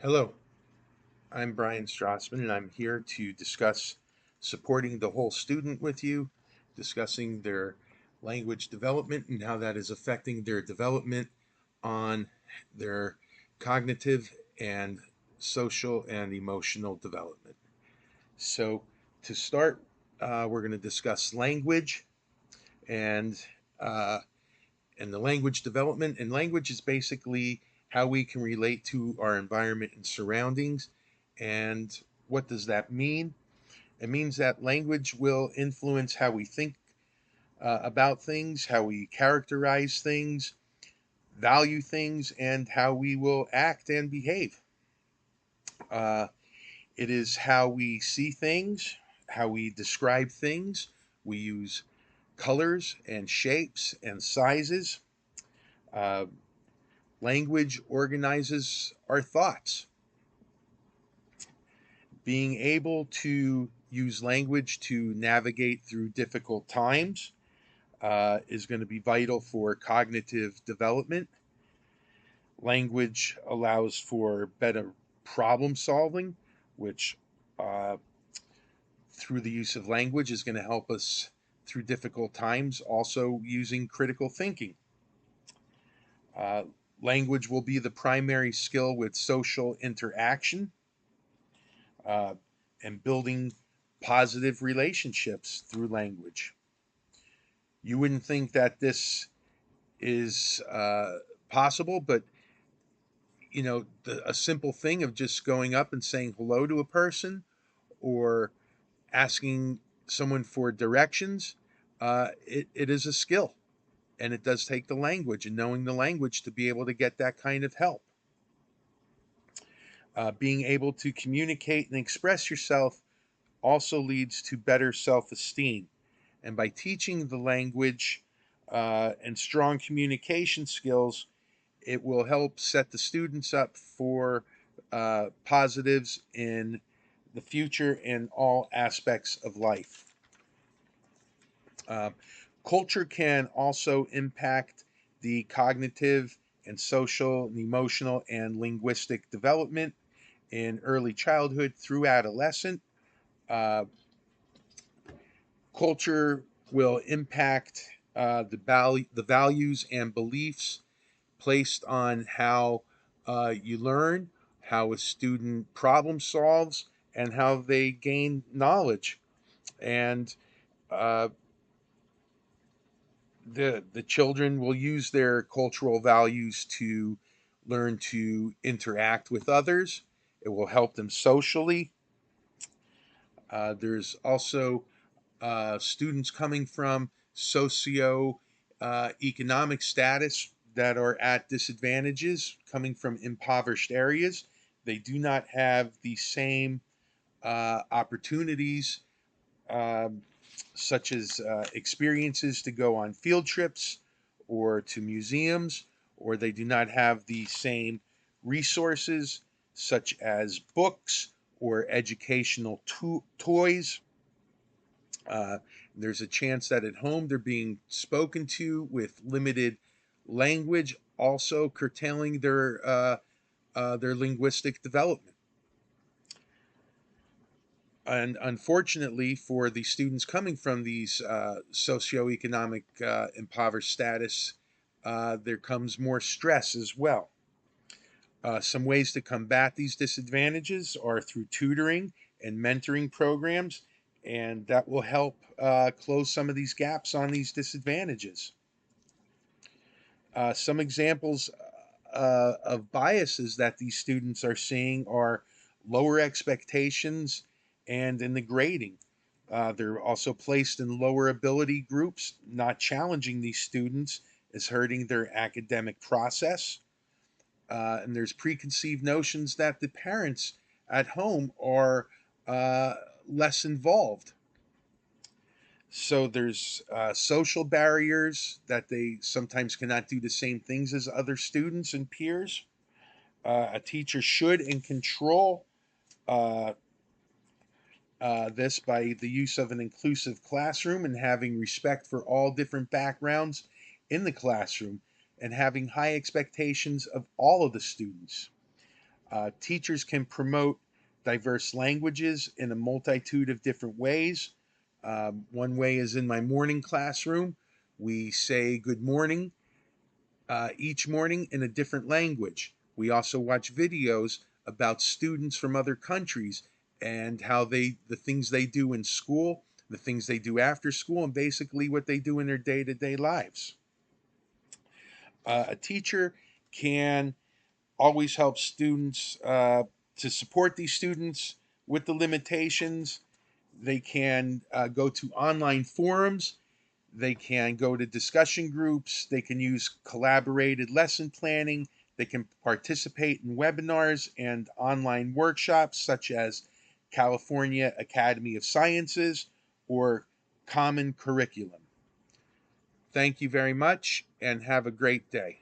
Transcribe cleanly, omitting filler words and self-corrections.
Hello, I'm Brian Strassman, and I'm here to discuss supporting the whole student with you, discussing their language development and how that is affecting their development on their cognitive and social and emotional development. So, to start, we're going to discuss language and uh, and the language development. And language is basically how we can relate to our environment and surroundings. And what does that mean? It means that language will influence how we think about things, how we characterize things, value things, and how we will act and behave. Uh, it is how we see things, how we describe things. We use colors and shapes and sizes. Uh, Language organizes our thoughts. Being able to use language to navigate through difficult times is going to be vital for cognitive development. Language allows for better problem solving, which uh, through the use of language is going to help us through difficult times, also using critical thinking. Uh, Language will be the primary skill with social interaction uh, and building positive relationships through language. You wouldn't think that this is possible, but a simple thing of just going up and saying hello to a person or asking someone for directions, it is a skill. And it does take the language and knowing the language to be able to get that kind of help. Being able to communicate and express yourself also leads to better self esteem. And by teaching the language and strong communication skills, it will help set the students up for positives in the future in all aspects of life. Uh, Culture can also impact the cognitive and social and emotional and linguistic development in early childhood through adolescent. Uh, Culture will impact the values and beliefs placed on how you learn, how a student problem solves, and how they gain knowledge. And uh, the children will use their cultural values to learn to interact with others. It will help them socially. There's also students coming from socio economic status that are at disadvantages, coming from impoverished areas. They do not have the same opportunities, um, such as experiences to go on field trips or to museums, or they do not have the same resources, such as books or educational toys. uh, there's a chance that at home they're being spoken to with limited language, also curtailing their linguistic development. And unfortunately, for the students coming from these socioeconomic impoverished status, there comes more stress as well. Some ways to combat these disadvantages are through tutoring and mentoring programs, and that will help close some of these gaps on these disadvantages. Some examples of biases that these students are seeing are lower expectations and in the grading. They're also placed in lower ability groups. Not challenging these students is hurting their academic process. And there's preconceived notions that the parents at home are uh, less involved. So there's social barriers that they sometimes cannot do the same things as other students and peers. A teacher should and control uh, this by the use of an inclusive classroom and having respect for all different backgrounds in the classroom and having high expectations of all of the students. Teachers can promote diverse languages in a multitude of different ways. One way is in my morning classroom. We say good morning each morning in a different language. We also watch videos about students from other countries and how the things they do in school, the things they do after school, and basically what they do in their day to day lives. A teacher can always help students to support these students with the limitations. They can go to online forums. They can go to discussion groups. They can use collaborated lesson planning. They can participate in webinars and online workshops such as California Academy of Sciences or Common Curriculum. Thank you very much and have a great day.